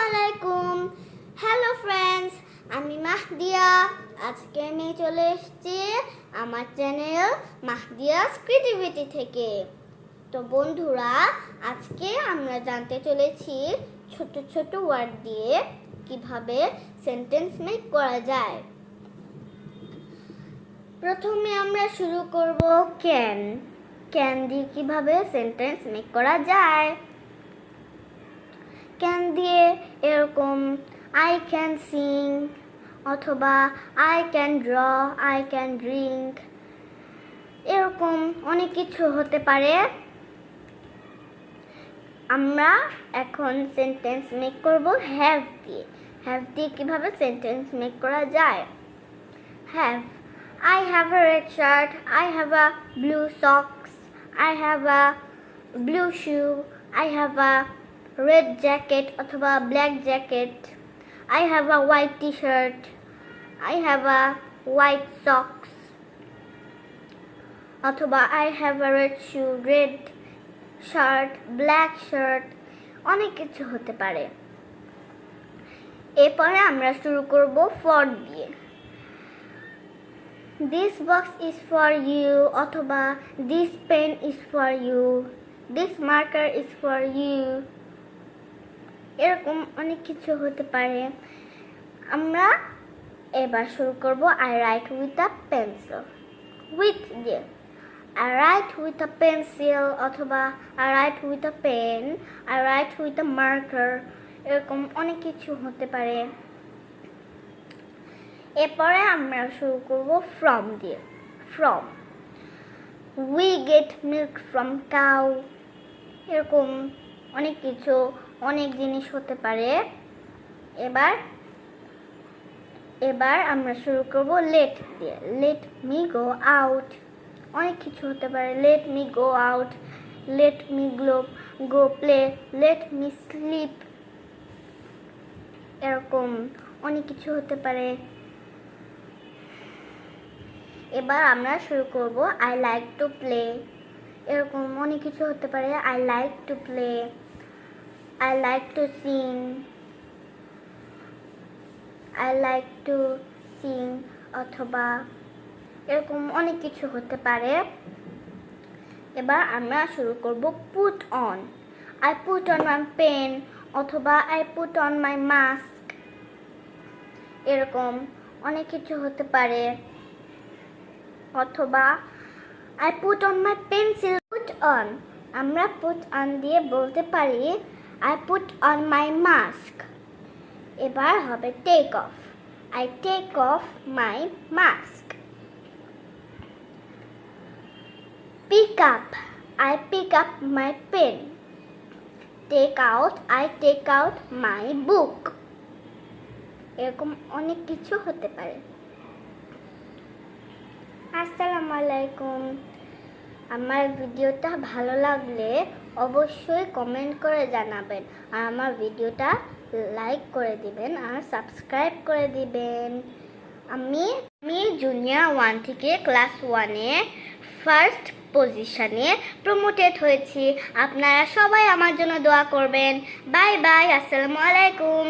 আলাইকুম। Hello friends, আমি মাহদিয়া। আজকে আমি চলে এসেছি আমার চ্যানেল মাহদিয়াস ক্রিয়েটিভিটি থেকে। তো বন্ধুরা, আজকে আমরা জানতে চলেছি ছোট ছোট ওয়ার্ড দিয়ে কিভাবে সেন্টেন্স মেক করা যায়। প্রথমে আমরা শুরু করব ক্যান দিয়ে কিভাবে সেন্টেন্স মেক করা যায়। ক্যান দিয়ে এরকম আই ক্যান সিং অথবা I can draw, I can drink, এরকম অনেক কিছু হতে পারে। আমরা এখন সেন্টেন্স মেক করব হ্যাভ দিয়ে। হ্যাভ দিয়ে কিভাবে সেন্টেন্স মেক করা যায়। Have, I have a red shirt, I have a blue socks, I have a blue shoe, I have a red jacket অথবা black jacket, I have a white t-shirt, I have a white socks অথবা I have a red shoe, red shirt, black shirt, অনেক কিছু হতে পারে। এরপরে আমরা শুরু করব ফর দিয়ে। This box is for you অথবা this pen is for you, this marker is for you, এরকম অনেক কিছু হতে পারে। আমরা এবার শুরু করব I write with a pencil, with দিয়ে। I write with a pencil অথবা I write with a pen, I write with a marker, এরকম অনেক কিছু হতে পারে। এরপরে আমরা শুরু করব ফ্রম দিয়ে। From, we get milk from cow, এরকম অনেক কিছু, অনেক জিনিস হতে পারে। এবার আমরা শুরু করব লেট দিয়ে। লেট মি গো আউট, অনেক কিছু হতে পারে। Let me go out, let me go play, let me slip, এরকম অনেক কিছু হতে পারে। এবার আমরা শুরু করব আই লাইক টু প্লে, এরকম অনেক কিছু হতে পারে। I like to play, I like to Singh, I like to Singh অথবা এরকম অনেক কিছু হতে পারে। এবার আমরা শুরু করব put on. I put on my pen অথবা I put on my mask, এরকম অনেক কিছু হতে পারে। অথবা I put on my pencil, put on, আমরা put on দিয়ে বলতে পারি I put on my mask। এবার হবে take off, I take off my mask। pick up, I pick up my pen। take out, I take out my book, এরকম অনেক কিছু হতে পারে। আসসালামু আলাইকুম। আমার ভিডিওটা ভালো লাগলে অবশ্যই কমেন্ট করে জানাবেন, আর আমার ভিডিওটা লাইক করে দিবেন আর সাবস্ক্রাইব করে দিবেন। আমি জুনিয়র 1 থেকে ক্লাস 1-এ ফার্স্ট পজিশনে প্রমোটেড হয়েছি। আপনারা সবাই আমার জন্য দোয়া করবেন। বাই বাই, আসসালামু আলাইকুম।